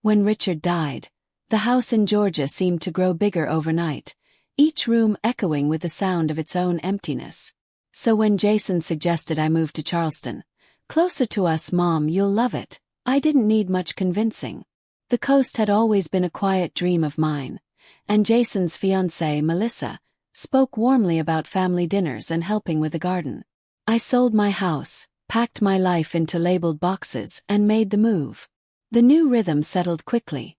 When Richard died, the house in Georgia seemed to grow bigger overnight, each room echoing with the sound of its own emptiness. So when Jason suggested I move to Charleston, "Closer to us, Mom, you'll love it," I didn't need much convincing. The coast had always been a quiet dream of mine, and Jason's fiancée, Melissa, spoke warmly about family dinners and helping with the garden. I sold my house, packed my life into labeled boxes, and made the move. The new rhythm settled quickly.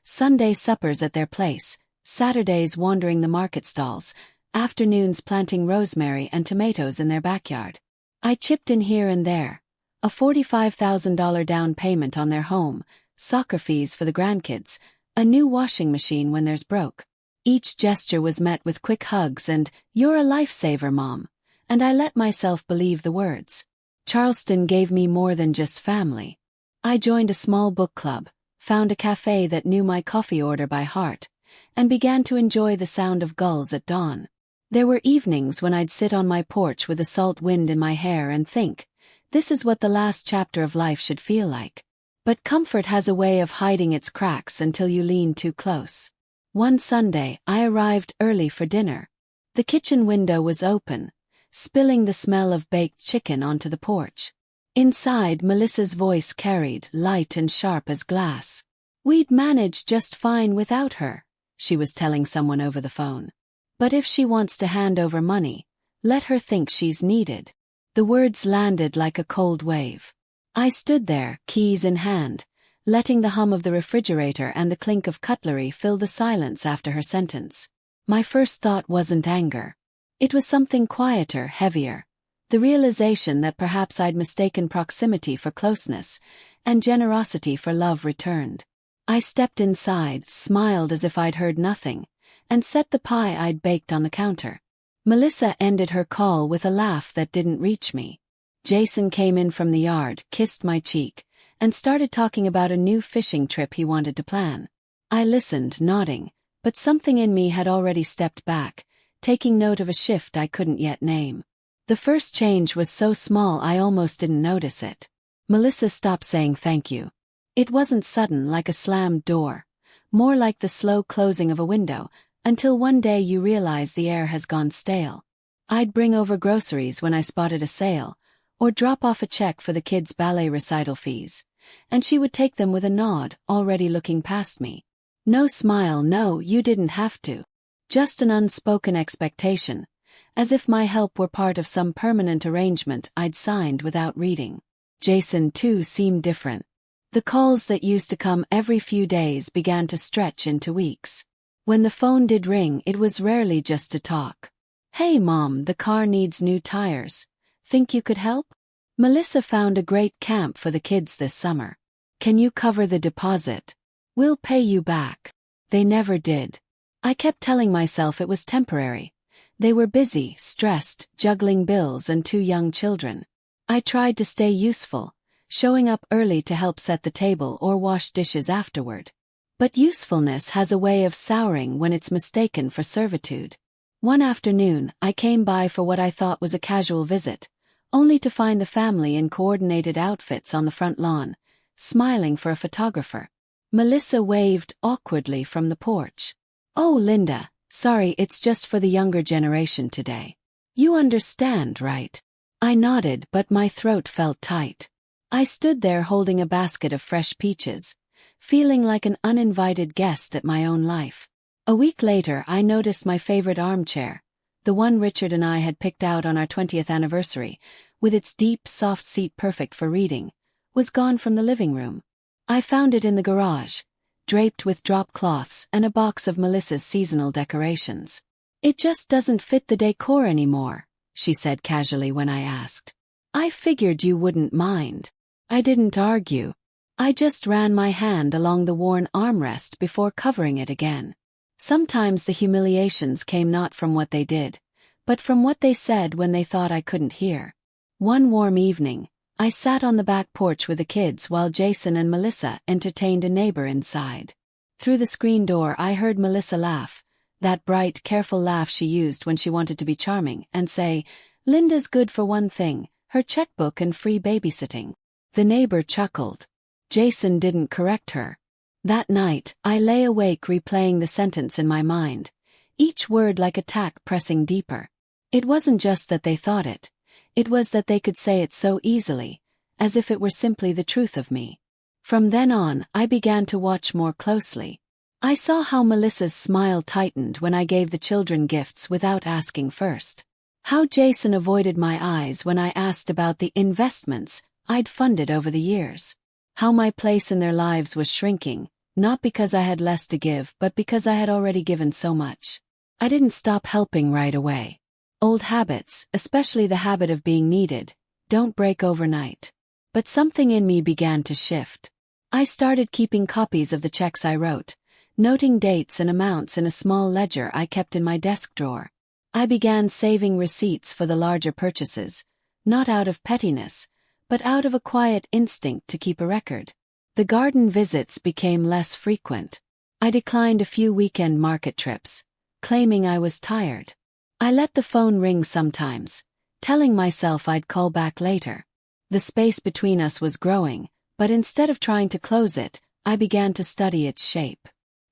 Sunday suppers at their place, Saturdays wandering the market stalls, afternoons planting rosemary and tomatoes in their backyard. I chipped in here and there. A $45,000 down payment on their home, soccer fees for the grandkids, a new washing machine when theirs broke. Each gesture was met with quick hugs and, "You're a lifesaver, Mom," and I let myself believe the words. Charleston gave me more than just family. I joined a small book club, found a cafe that knew my coffee order by heart, and began to enjoy the sound of gulls at dawn. There were evenings when I'd sit on my porch with the salt wind in my hair and think, this is what the last chapter of life should feel like. But comfort has a way of hiding its cracks until you lean too close. One Sunday, I arrived early for dinner. The kitchen window was open, spilling the smell of baked chicken onto the porch. Inside, Melissa's voice carried, light and sharp as glass. "We'd manage just fine without her," she was telling someone over the phone. "But if she wants to hand over money, let her think she's needed." The words landed like a cold wave. I stood there, keys in hand, letting the hum of the refrigerator and the clink of cutlery fill the silence after her sentence. My first thought wasn't anger. It was something quieter, heavier. The realization that perhaps I'd mistaken proximity for closeness, and generosity for love returned. I stepped inside, smiled as if I'd heard nothing, and set the pie I'd baked on the counter. Melissa ended her call with a laugh that didn't reach me. Jason came in from the yard, kissed my cheek, and started talking about a new fishing trip he wanted to plan. I listened, nodding, but something in me had already stepped back, taking note of a shift I couldn't yet name. The first change was so small I almost didn't notice it. Melissa stopped saying thank you. It wasn't sudden like a slammed door, more like the slow closing of a window, until one day you realize the air has gone stale. I'd bring over groceries when I spotted a sale, or drop off a check for the kids' ballet recital fees, and she would take them with a nod, already looking past me. No smile, no, you didn't have to. Just an unspoken expectation, as if my help were part of some permanent arrangement I'd signed without reading. Jason, too, seemed different. The calls that used to come every few days began to stretch into weeks. When the phone did ring, it was rarely just to talk. "Hey Mom, the car needs new tires. Think you could help? Melissa found a great camp for the kids this summer. Can you cover the deposit? We'll pay you back." They never did. I kept telling myself it was temporary. They were busy, stressed, juggling bills and 2 young children. I tried to stay useful, showing up early to help set the table or wash dishes afterward. But usefulness has a way of souring when it's mistaken for servitude. One afternoon, I came by for what I thought was a casual visit, only to find the family in coordinated outfits on the front lawn, smiling for a photographer. Melissa waved awkwardly from the porch. "Oh, Linda, sorry, it's just for the younger generation today. You understand, right?" I nodded, but my throat felt tight. I stood there holding a basket of fresh peaches, feeling like an uninvited guest at my own life. A week later, I noticed my favorite armchair, the one Richard and I had picked out on our 20th anniversary, with its deep, soft seat perfect for reading, was gone from the living room. I found it in the garage, draped with drop cloths and a box of Melissa's seasonal decorations. "It just doesn't fit the decor anymore," she said casually when I asked. "I figured you wouldn't mind." I didn't argue. I just ran my hand along the worn armrest before covering it again. Sometimes the humiliations came not from what they did, but from what they said when they thought I couldn't hear. One warm evening, I sat on the back porch with the kids while Jason and Melissa entertained a neighbor inside. Through the screen door I heard Melissa laugh, that bright, careful laugh she used when she wanted to be charming, and say, "Linda's good for one thing, her checkbook and free babysitting." The neighbor chuckled. Jason didn't correct her. That night, I lay awake replaying the sentence in my mind, each word like a tack pressing deeper. It wasn't just that they thought it. It was that they could say it so easily, as if it were simply the truth of me. From then on, I began to watch more closely. I saw how Melissa's smile tightened when I gave the children gifts without asking first. How Jason avoided my eyes when I asked about the investments I'd funded over the years. How my place in their lives was shrinking, not because I had less to give but because I had already given so much. I didn't stop helping right away. Old habits, especially the habit of being needed, don't break overnight. But something in me began to shift. I started keeping copies of the checks I wrote, noting dates and amounts in a small ledger I kept in my desk drawer. I began saving receipts for the larger purchases, not out of pettiness, but out of a quiet instinct to keep a record. The garden visits became less frequent. I declined a few weekend market trips, claiming I was tired. I let the phone ring sometimes, telling myself I'd call back later. The space between us was growing, but instead of trying to close it, I began to study its shape.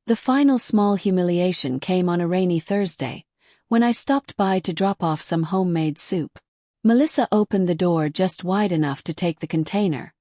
The final small humiliation came on a rainy Thursday, when I stopped by to drop off some homemade soup. Melissa opened the door just wide enough to take the container,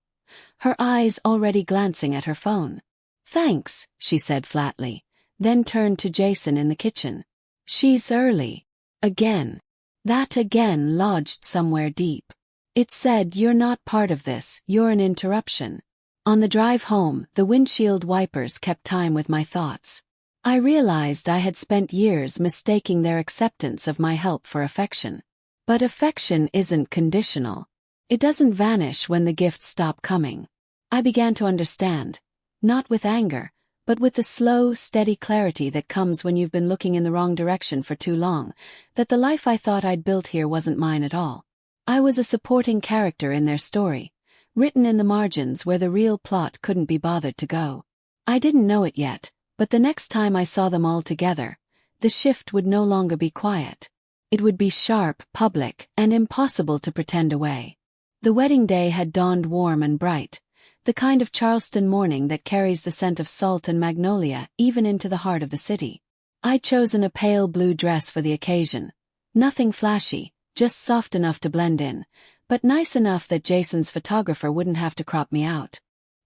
her eyes already glancing at her phone. "Thanks," she said flatly, then turned to Jason in the kitchen. "She's early." Again. That again lodged somewhere deep. It said, "You're not part of this, you're an interruption." On the drive home, the windshield wipers kept time with my thoughts. I realized I had spent years mistaking their acceptance of my help for affection. But affection isn't conditional. It doesn't vanish when the gifts stop coming. I began to understand, not with anger, but with the slow, steady clarity that comes when you've been looking in the wrong direction for too long, that the life I thought I'd built here wasn't mine at all. I was a supporting character in their story, written in the margins where the real plot couldn't be bothered to go. I didn't know it yet, but the next time I saw them all together, the shift would no longer be quiet. It would be sharp, public, and impossible to pretend away. The wedding day had dawned warm and bright, the kind of Charleston morning that carries the scent of salt and magnolia even into the heart of the city. I'd chosen a pale blue dress for the occasion. Nothing flashy, just soft enough to blend in, but nice enough that Jason's photographer wouldn't have to crop me out.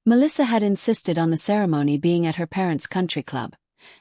Melissa had insisted on the ceremony being at her parents' country club,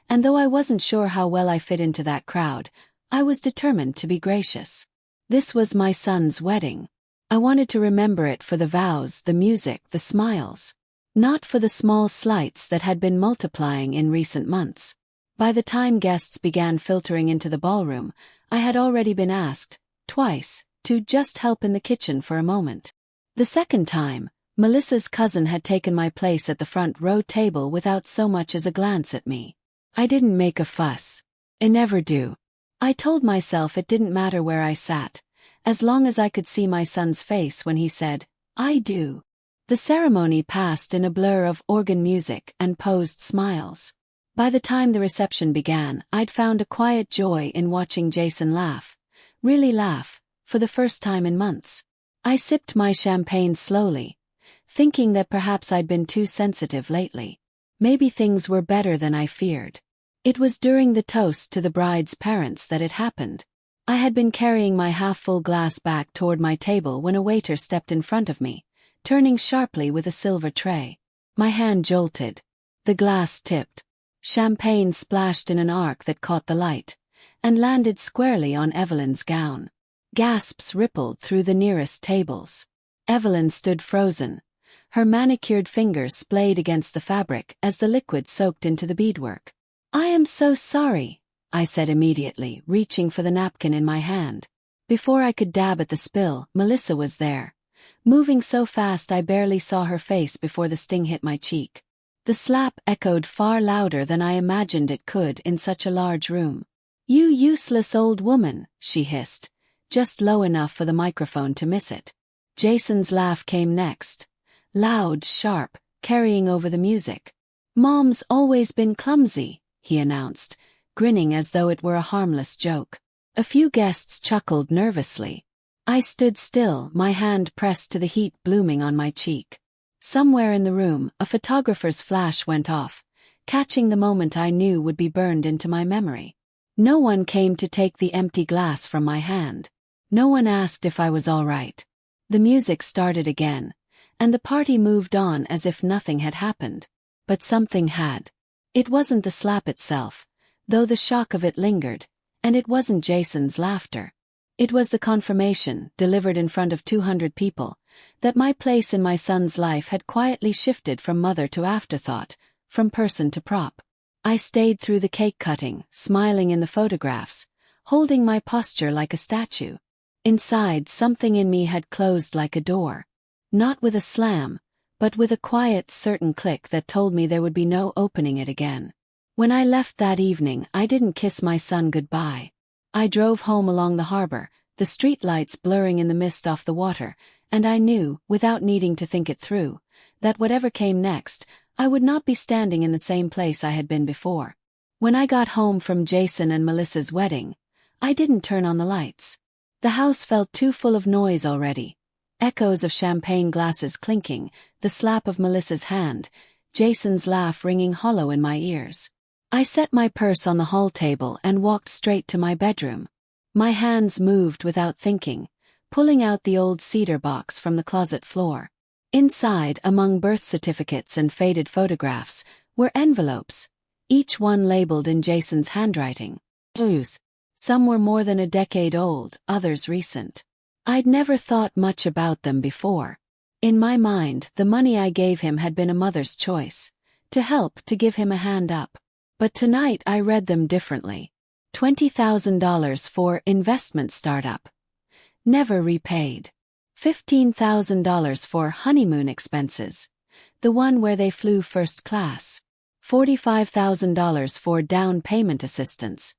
and though I wasn't sure how well I fit into that crowd, I was determined to be gracious. This was my son's wedding. I wanted to remember it for the vows, the music, the smiles. Not for the small slights that had been multiplying in recent months. By the time guests began filtering into the ballroom, I had already been asked, twice, to just help in the kitchen for a moment. The second time, Melissa's cousin had taken my place at the front row table without so much as a glance at me. I didn't make a fuss. I never do. I told myself it didn't matter where I sat, as long as I could see my son's face when he said, "I do." The ceremony passed in a blur of organ music and posed smiles. By the time the reception began, I'd found a quiet joy in watching Jason laugh. Really laugh, for the first time in months. I sipped my champagne slowly, thinking that perhaps I'd been too sensitive lately. Maybe things were better than I feared. It was during the toast to the bride's parents that it happened. I had been carrying my half-full glass back toward my table when a waiter stepped in front of me, turning sharply with a silver tray. My hand jolted. The glass tipped. Champagne splashed in an arc that caught the light, and landed squarely on Evelyn's gown. Gasps rippled through the nearest tables. Evelyn stood frozen, her manicured fingers splayed against the fabric as the liquid soaked into the beadwork. "I am so sorry," I said immediately, reaching for the napkin in my hand. Before I could dab at the spill, Melissa was there, moving so fast I barely saw her face before the sting hit my cheek. The slap echoed far louder than I imagined it could in such a large room. "You useless old woman," she hissed, just low enough for the microphone to miss it. Jason's laugh came next. Loud, sharp, carrying over the music. "Mom's always been clumsy," he announced, grinning as though it were a harmless joke. A few guests chuckled nervously. I stood still, my hand pressed to the heat blooming on my cheek. Somewhere in the room, a photographer's flash went off, catching the moment I knew would be burned into my memory. No one came to take the empty glass from my hand. No one asked if I was all right. The music started again, and the party moved on as if nothing had happened. But something had. It wasn't the slap itself, though the shock of it lingered, and it wasn't Jason's laughter. It was the confirmation, delivered in front of 200 people, that my place in my son's life had quietly shifted from mother to afterthought, from person to prop. I stayed through the cake cutting, smiling in the photographs, holding my posture like a statue. Inside, something in me had closed like a door. Not with a slam, but with a quiet, certain click that told me there would be no opening it again. When I left that evening, I didn't kiss my son goodbye. I drove home along the harbor, the street lights blurring in the mist off the water, and I knew, without needing to think it through, that whatever came next, I would not be standing in the same place I had been before. When I got home from Jason and Melissa's wedding, I didn't turn on the lights. The house felt too full of noise already. Echoes of champagne glasses clinking, the slap of Melissa's hand, Jason's laugh ringing hollow in my ears. I set my purse on the hall table and walked straight to my bedroom. My hands moved without thinking, pulling out the old cedar box from the closet floor. Inside, among birth certificates and faded photographs, were envelopes, each one labeled in Jason's handwriting. Some were more than a decade old, others recent. I'd never thought much about them before. In my mind, the money I gave him had been a mother's choice, to help, to give him a hand up. But tonight I read them differently. $20,000 for investment startup. Never repaid. $15,000 for honeymoon expenses. The one where they flew first class. $45,000 for down payment assistance.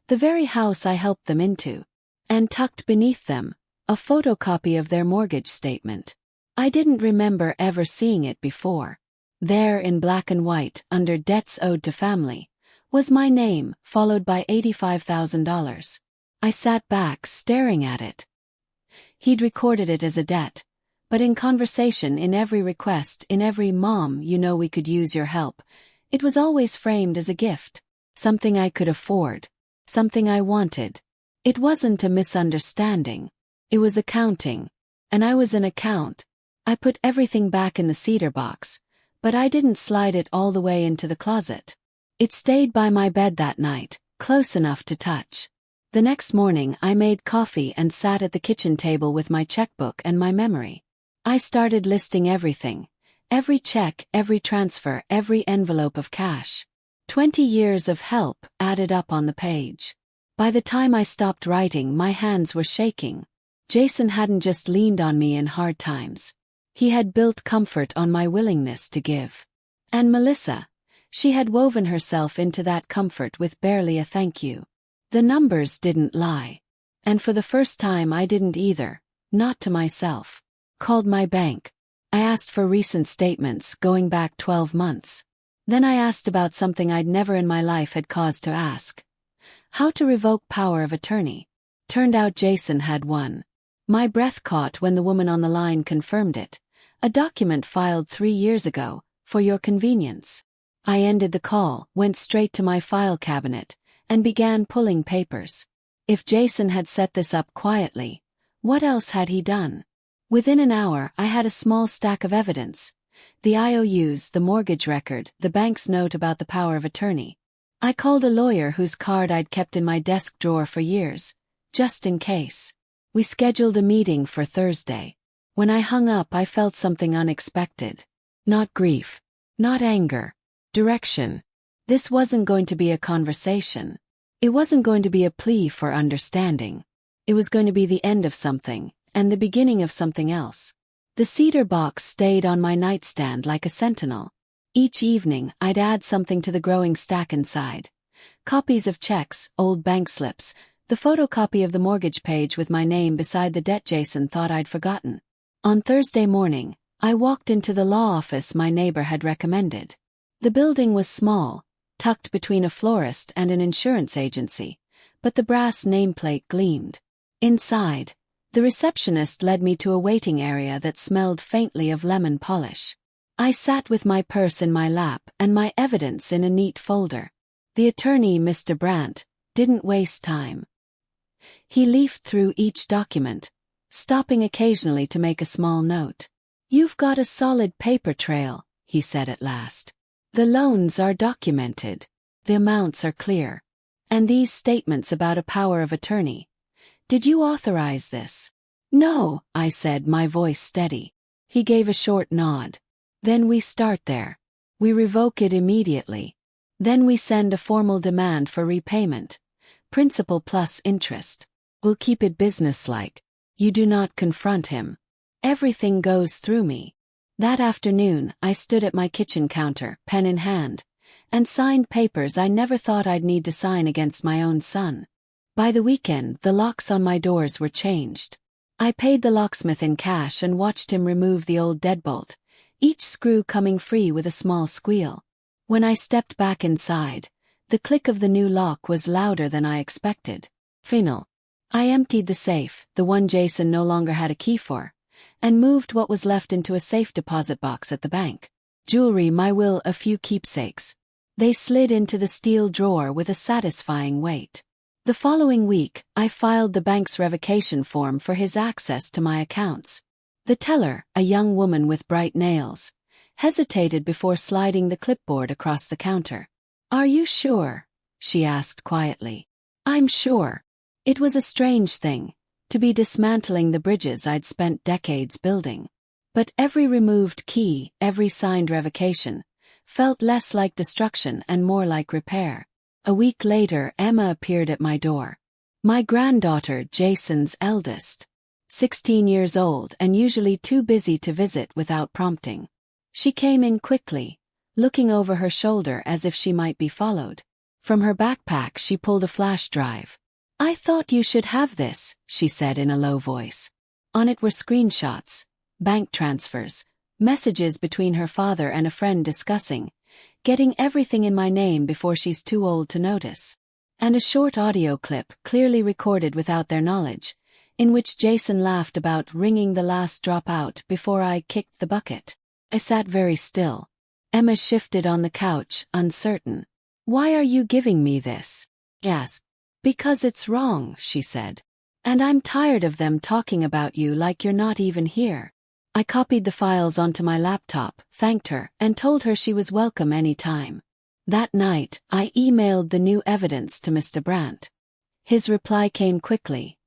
The very house I helped them into. And tucked beneath them, a photocopy of their mortgage statement. I didn't remember ever seeing it before. There in black and white, under debts owed to family, was my name, followed by $85,000. I sat back, staring at it. He'd recorded it as a debt, but in conversation, in every request, in every "Mom, you know we could use your help," it was always framed as a gift, something I could afford, something I wanted. It wasn't a misunderstanding. It was accounting. And I was an account. I put everything back in the cedar box, but I didn't slide it all the way into the closet. It stayed by my bed that night, close enough to touch. The next morning I made coffee and sat at the kitchen table with my checkbook and my memory. I started listing everything. Every check, every transfer, every envelope of cash. 20 years of help added up on the page. By the time I stopped writing, my hands were shaking. Jason hadn't just leaned on me in hard times. He had built comfort on my willingness to give. And Melissa, she had woven herself into that comfort with barely a thank you. The numbers didn't lie. And for the first time I didn't either, not to myself. Called my bank. I asked for recent statements going back 12 months. Then I asked about something I'd never in my life had cause to ask. How to revoke power of attorney. Turned out Jason had one. My breath caught when the woman on the line confirmed it. A document filed 3 years ago, for your convenience. I ended the call, went straight to my file cabinet, and began pulling papers. If Jason had set this up quietly, what else had he done? Within an hour I had a small stack of evidence. The IOUs, the mortgage record, the bank's note about the power of attorney. I called a lawyer whose card I'd kept in my desk drawer for years, just in case. We scheduled a meeting for Thursday. When I hung up I felt something unexpected. Not grief. Not anger. Direction. This wasn't going to be a conversation. It wasn't going to be a plea for understanding. It was going to be the end of something, and the beginning of something else. The cedar box stayed on my nightstand like a sentinel. Each evening I'd add something to the growing stack inside. Copies of checks, old bank slips, the photocopy of the mortgage page with my name beside the debt Jason thought I'd forgotten. On Thursday morning, I walked into the law office my neighbor had recommended. The building was small, tucked between a florist and an insurance agency, but the brass nameplate gleamed. Inside, the receptionist led me to a waiting area that smelled faintly of lemon polish. I sat with my purse in my lap and my evidence in a neat folder. The attorney, Mr. Brandt, didn't waste time. He leafed through each document, stopping occasionally to make a small note. "You've got a solid paper trail," he said at last. "The loans are documented. The amounts are clear. And these statements about a power of attorney. Did you authorize this?" "No," I said, my voice steady. He gave a short nod. "Then we start there. We revoke it immediately. Then we send a formal demand for repayment. Principal plus interest. We'll keep it businesslike. You do not confront him. Everything goes through me." That afternoon, I stood at my kitchen counter, pen in hand, and signed papers I never thought I'd need to sign against my own son. By the weekend, the locks on my doors were changed. I paid the locksmith in cash and watched him remove the old deadbolt, each screw coming free with a small squeal. When I stepped back inside, the click of the new lock was louder than I expected. Final. I emptied the safe, the one Jason no longer had a key for, and moved what was left into a safe deposit box at the bank. Jewelry, my will, a few keepsakes. They slid into the steel drawer with a satisfying weight. The following week, I filed the bank's revocation form for his access to my accounts. The teller, a young woman with bright nails, hesitated before sliding the clipboard across the counter. "Are you sure?" she asked quietly. "I'm sure." It was a strange thing, to be dismantling the bridges I'd spent decades building. But every removed key, every signed revocation, felt less like destruction and more like repair. A week later, Emma appeared at my door. My granddaughter, Jason's eldest. 16 years old and usually too busy to visit without prompting. She came in quickly, looking over her shoulder as if she might be followed. From her backpack she pulled a flash drive. "I thought you should have this," she said in a low voice. On it were screenshots, bank transfers, messages between her father and a friend discussing getting everything in my name before she's too old to notice. And a short audio clip, clearly recorded without their knowledge, in which Jason laughed about wringing the last drop out before I kicked the bucket. I sat very still. Emma shifted on the couch, uncertain. "Why are you giving me this?" I asked. "Because it's wrong," she said. "And I'm tired of them talking about you like you're not even here." I copied the files onto my laptop, thanked her, and told her she was welcome any time. That night, I emailed the new evidence to Mr. Brandt. His reply came quickly.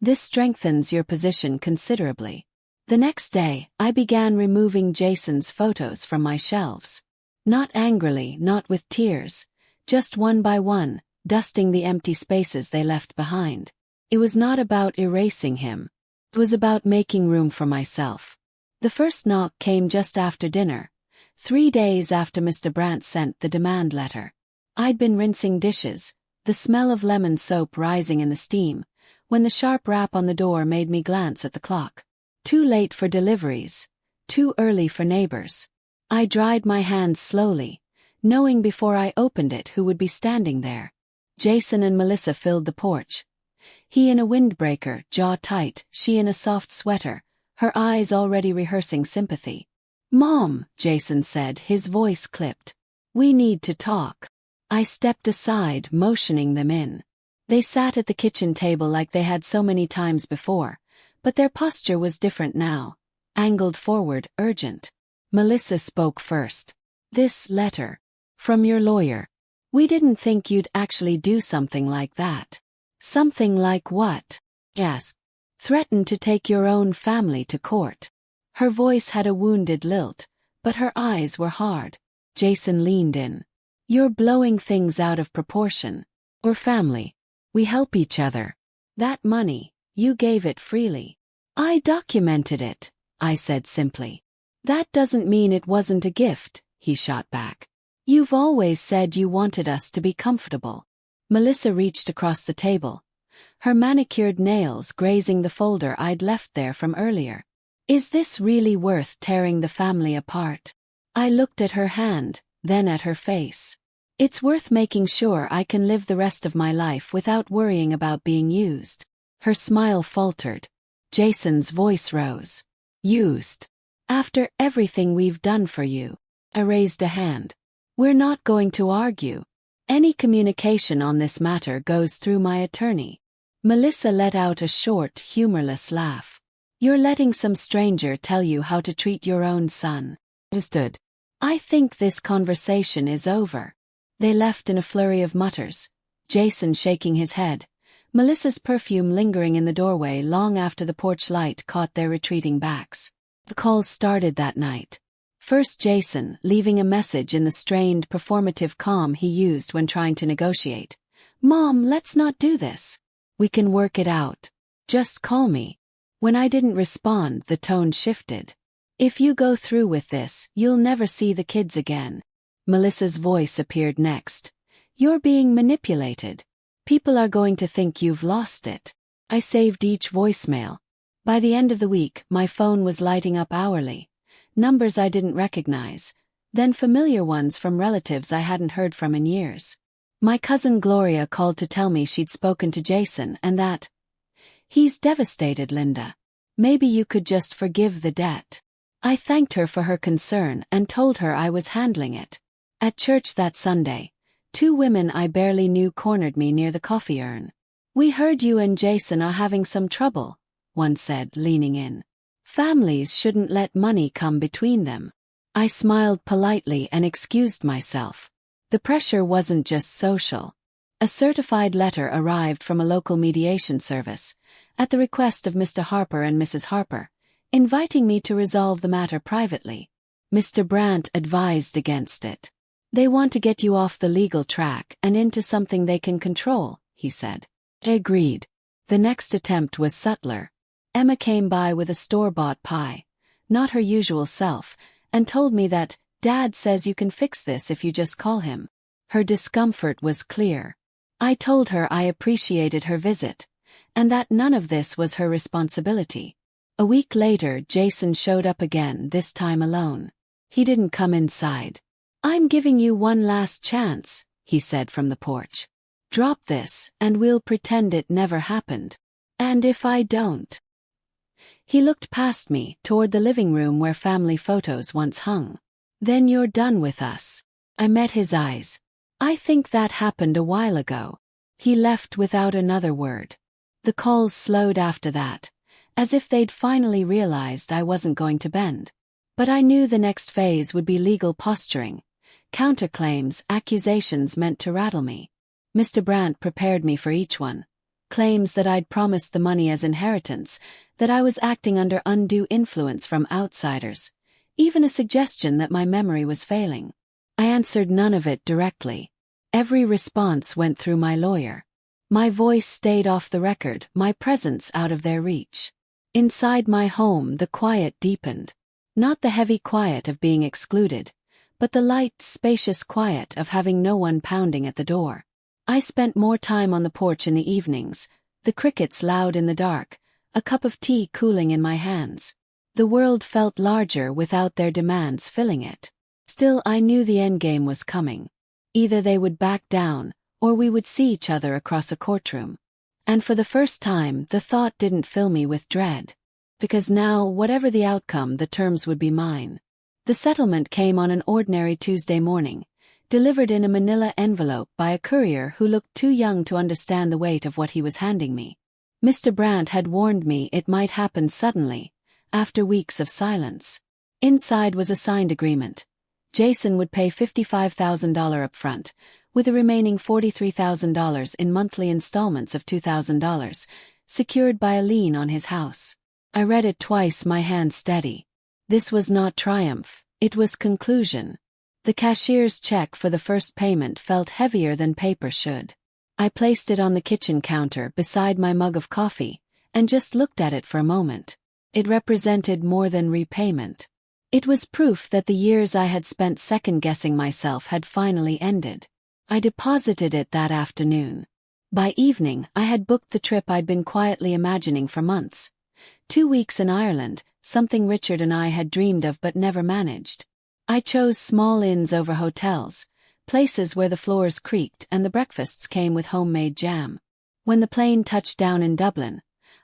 "This strengthens your position considerably." The next day, I began removing Jason's photos from my shelves. Not angrily, not with tears, just one by one, dusting the empty spaces they left behind. It was not about erasing him. It was about making room for myself. The first knock came just after dinner, 3 days after Mr. Brandt sent the demand letter. I'd been rinsing dishes, the smell of lemon soap rising in the steam, when the sharp rap on the door made me glance at the clock. Too late for deliveries, too early for neighbors. I dried my hands slowly, knowing before I opened it who would be standing there. Jason and Melissa filled the porch. He in a windbreaker, jaw tight, she in a soft sweater, her eyes already rehearsing sympathy. "Mom," Jason said, his voice clipped. "We need to talk." I stepped aside, motioning them in. They sat at the kitchen table like they had so many times before, but their posture was different now, angled forward, urgent. Melissa spoke first. "This letter. From your lawyer. We didn't think you'd actually do something like that." "Something like what?" "Yes. Threaten to take your own family to court." Her voice had a wounded lilt, but her eyes were hard. Jason leaned in. "You're blowing things out of proportion. We're family. We help each other. That money, you gave it freely." "I documented it," I said simply. "That doesn't mean it wasn't a gift," he shot back. "You've always said you wanted us to be comfortable." Melissa reached across the table, her manicured nails grazing the folder I'd left there from earlier. "Is this really worth tearing the family apart?" I looked at her hand, then at her face. "It's worth making sure I can live the rest of my life without worrying about being used." Her smile faltered. Jason's voice rose. "Used? After everything we've done for you. I raised a hand. We're not going to argue. Any communication on this matter goes through my attorney. Melissa let out a short, humorless laugh. You're letting some stranger tell you how to treat your own son. Understood. I think this conversation is over. They left in a flurry of mutters, Jason shaking his head, Melissa's perfume lingering in the doorway long after the porch light caught their retreating backs. The calls started that night. First Jason, leaving a message in the strained, performative calm he used when trying to negotiate. Mom, let's not do this. We can work it out. Just call me. When I didn't respond, the tone shifted. If you go through with this, you'll never see the kids again. Melissa's voice appeared next. You're being manipulated. People are going to think you've lost it. I saved each voicemail. By the end of the week, my phone was lighting up hourly. Numbers I didn't recognize, then familiar ones from relatives I hadn't heard from in years. My cousin Gloria called to tell me she'd spoken to Jason and that. He's devastated, Linda. Maybe you could just forgive the debt. I thanked her for her concern and told her I was handling it. At church that Sunday, 2 women I barely knew cornered me near the coffee urn. We heard you and Jason are having some trouble, one said, leaning in. Families shouldn't let money come between them. I smiled politely and excused myself. The pressure wasn't just social. A certified letter arrived from a local mediation service, at the request of Mr. Harper and Mrs. Harper, inviting me to resolve the matter privately. Mr. Brandt advised against it. They want to get you off the legal track and into something they can control, he said. I agreed. The next attempt was subtler. Emma came by with a store-bought pie, not her usual self, and told me that, Dad says you can fix this if you just call him. Her discomfort was clear. I told her I appreciated her visit, and that none of this was her responsibility. A week later, Jason showed up again, this time alone. He didn't come inside. I'm giving you one last chance, he said from the porch. Drop this, and we'll pretend it never happened. And if I don't? He looked past me, toward the living room where family photos once hung. Then you're done with us. I met his eyes. I think that happened a while ago. He left without another word. The calls slowed after that, as if they'd finally realized I wasn't going to bend. But I knew the next phase would be legal posturing, counterclaims, accusations meant to rattle me. Mr. Brandt prepared me for each one. Claims that I'd promised the money as inheritance, that I was acting under undue influence from outsiders, even a suggestion that my memory was failing. I answered none of it directly. Every response went through my lawyer. My voice stayed off the record, my presence out of their reach. Inside my home, the quiet deepened. Not the heavy quiet of being excluded, but the light, spacious quiet of having no one pounding at the door. I spent more time on the porch in the evenings, the crickets loud in the dark, a cup of tea cooling in my hands. The world felt larger without their demands filling it. Still, I knew the endgame was coming. Either they would back down, or we would see each other across a courtroom. And for the first time, the thought didn't fill me with dread. Because now, whatever the outcome, the terms would be mine. The settlement came on an ordinary Tuesday morning, delivered in a manila envelope by a courier who looked too young to understand the weight of what he was handing me. Mr. Brandt had warned me it might happen suddenly, after weeks of silence. Inside was a signed agreement. Jason would pay $55,000 up front, with the remaining $43,000 in monthly installments of $2,000, secured by a lien on his house. I read it twice, my hand steady. This was not triumph, it was conclusion. The cashier's check for the first payment felt heavier than paper should. I placed it on the kitchen counter beside my mug of coffee, and just looked at it for a moment. It represented more than repayment. It was proof that the years I had spent second-guessing myself had finally ended. I deposited it that afternoon. By evening, I had booked the trip I'd been quietly imagining for months. 2 weeks in Ireland, something Richard and I had dreamed of but never managed. I chose small inns over hotels, places where the floors creaked and the breakfasts came with homemade jam. When the plane touched down in Dublin,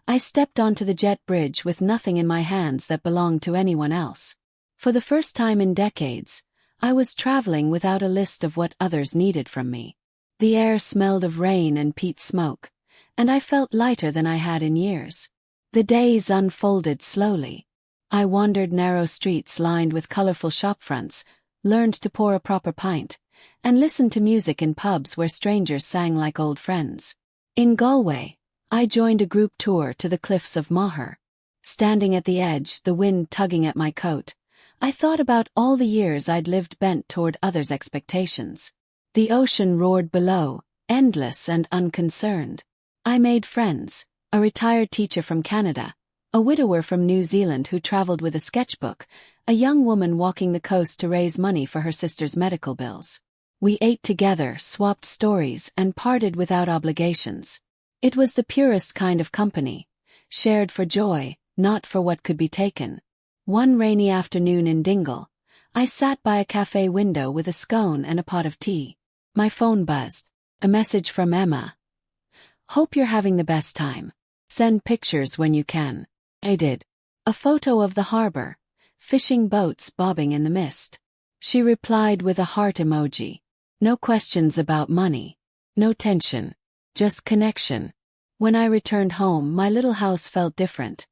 I stepped onto the jet bridge with nothing in my hands that belonged to anyone else. For the first time in decades, I was traveling without a list of what others needed from me. The air smelled of rain and peat smoke, and I felt lighter than I had in years. The days unfolded slowly. I wandered narrow streets lined with colorful shopfronts, learned to pour a proper pint, and listened to music in pubs where strangers sang like old friends. In Galway, I joined a group tour to the cliffs of Moher. Standing at the edge, the wind tugging at my coat, I thought about all the years I'd lived bent toward others' expectations. The ocean roared below, endless and unconcerned. I made friends, a retired teacher from Canada, a widower from New Zealand who traveled with a sketchbook, a young woman walking the coast to raise money for her sister's medical bills. We ate together, swapped stories, and parted without obligations. It was the purest kind of company, shared for joy, not for what could be taken. One rainy afternoon in Dingle, I sat by a cafe window with a scone and a pot of tea. My phone buzzed. A message from Emma. "Hope you're having the best time. Send pictures when you can." I did. A photo of the harbor, fishing boats bobbing in the mist. She replied with a heart emoji. No questions about money. No tension. Just connection. When I returned home, my little house felt different.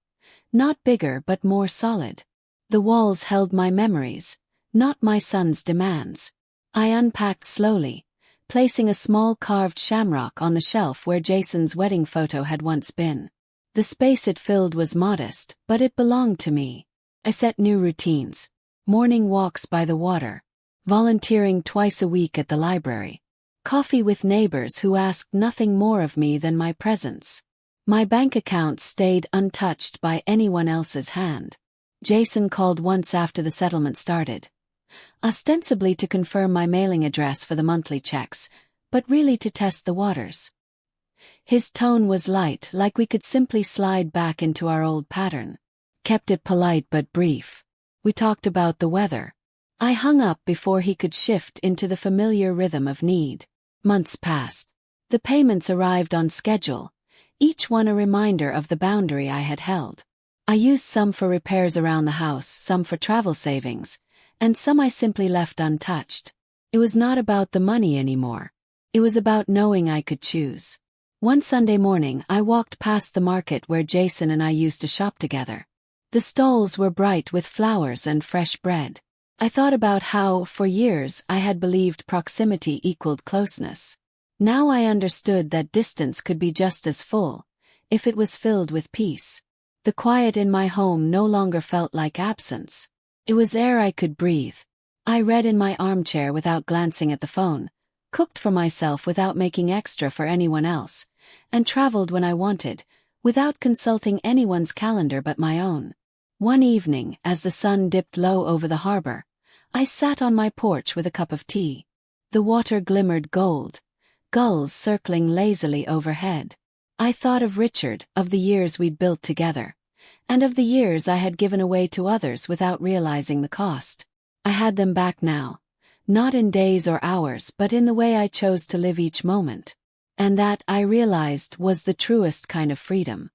Not bigger but more solid. The walls held my memories, not my son's demands. I unpacked slowly, placing a small carved shamrock on the shelf where Jason's wedding photo had once been. The space it filled was modest, but it belonged to me. I set new routines. Morning walks by the water. Volunteering twice a week at the library. Coffee with neighbors who asked nothing more of me than my presence. My bank account stayed untouched by anyone else's hand. Jason called once after the settlement started. Ostensibly to confirm my mailing address for the monthly checks, but really to test the waters. His tone was light, like we could simply slide back into our old pattern. Kept it polite but brief. We talked about the weather. I hung up before he could shift into the familiar rhythm of need. Months passed. The payments arrived on schedule, each one a reminder of the boundary I had held. I used some for repairs around the house, some for travel savings, and some I simply left untouched. It was not about the money anymore. It was about knowing I could choose. One Sunday morning, I walked past the market where Jason and I used to shop together. The stalls were bright with flowers and fresh bread. I thought about how, for years, I had believed proximity equaled closeness. Now I understood that distance could be just as full, if it was filled with peace. The quiet in my home no longer felt like absence. It was air I could breathe. I read in my armchair without glancing at the phone, cooked for myself without making extra for anyone else, and traveled when I wanted, without consulting anyone's calendar but my own. One evening, as the sun dipped low over the harbor, I sat on my porch with a cup of tea. The water glimmered gold, gulls circling lazily overhead. I thought of Richard, of the years we'd built together, and of the years I had given away to others without realizing the cost. I had them back now, not in days or hours but in the way I chose to live each moment. And that, I realized, was the truest kind of freedom.